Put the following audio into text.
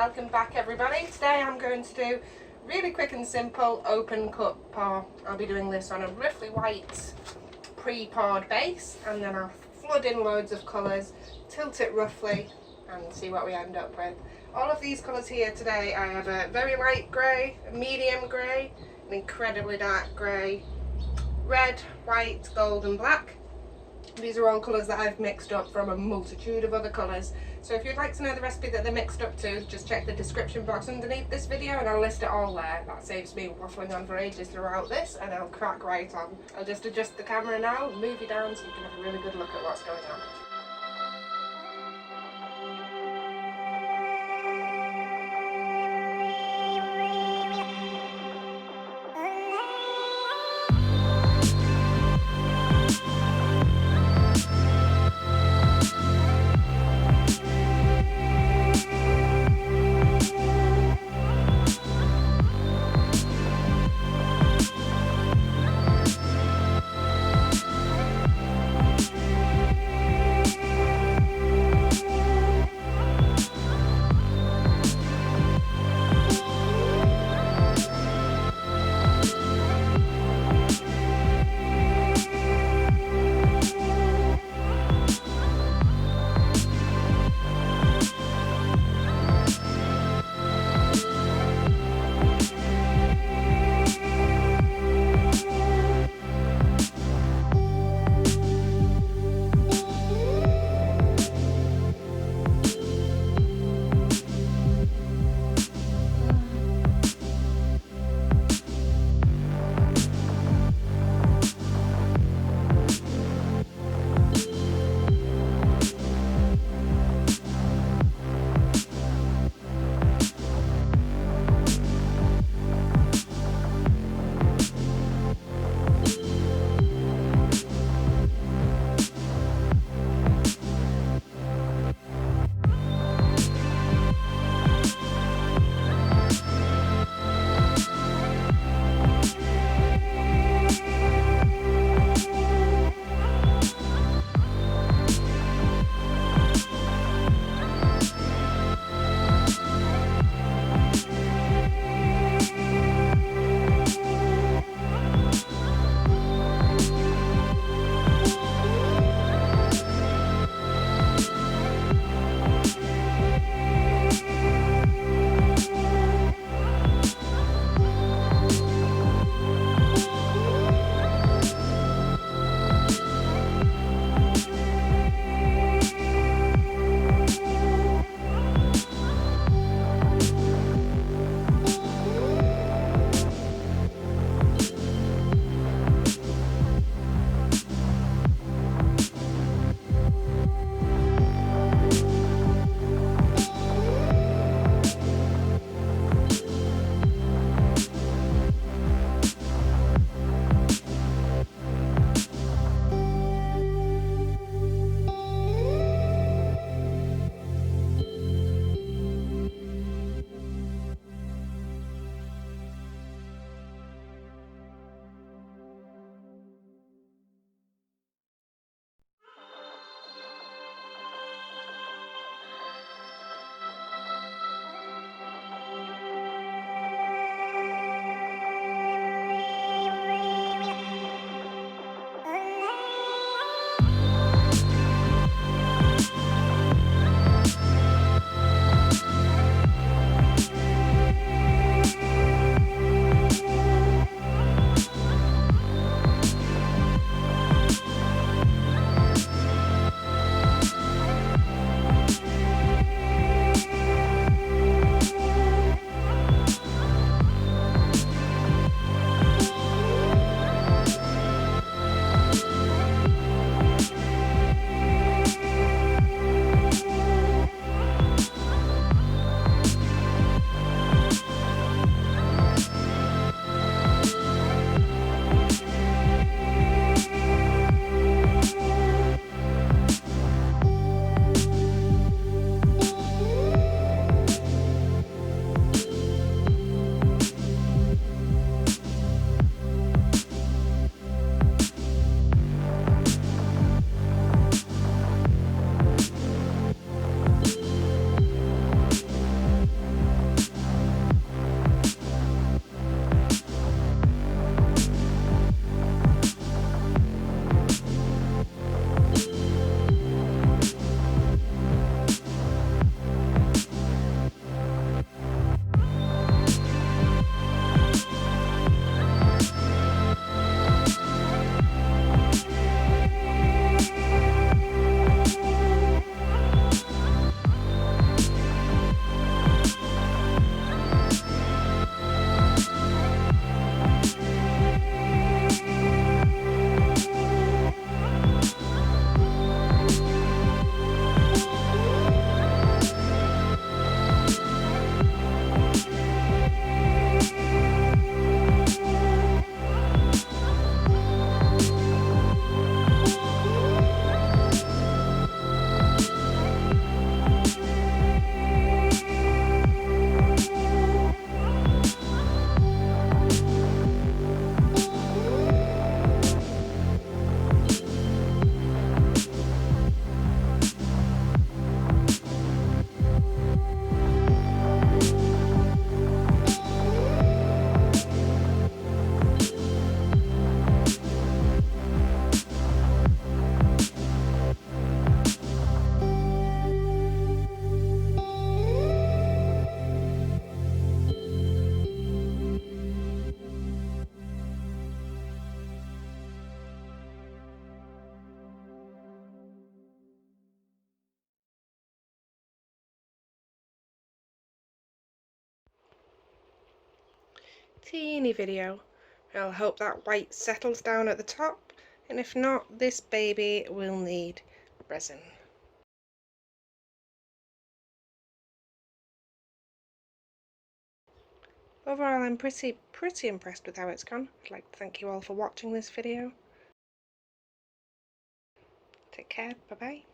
welcome back everybody. Today I'm going to do really quick and simple open cut pour. I'll be doing this on a roughly white pre-poured base, and then I'll flood in loads of colours, tilt it roughly and see what we end up with. All of these colours here today, I have a very light grey, a medium grey, an incredibly dark grey, red, white, gold and black. These are all colours that I've mixed up from a multitude of other colours. So if you'd like to know the recipe that they're mixed up to, just check the description box underneath this video and I'll list it all there. That saves me waffling on for ages throughout this, and I'll crack right on. I'll just adjust the camera now, move you down so you can have a really good look at what's going on. teeny video. I'll hope that white settles down at the top, and if not, this baby will need resin. Overall, I'm pretty impressed with how it's gone. I'd like to thank you all for watching this video. Take care, bye bye.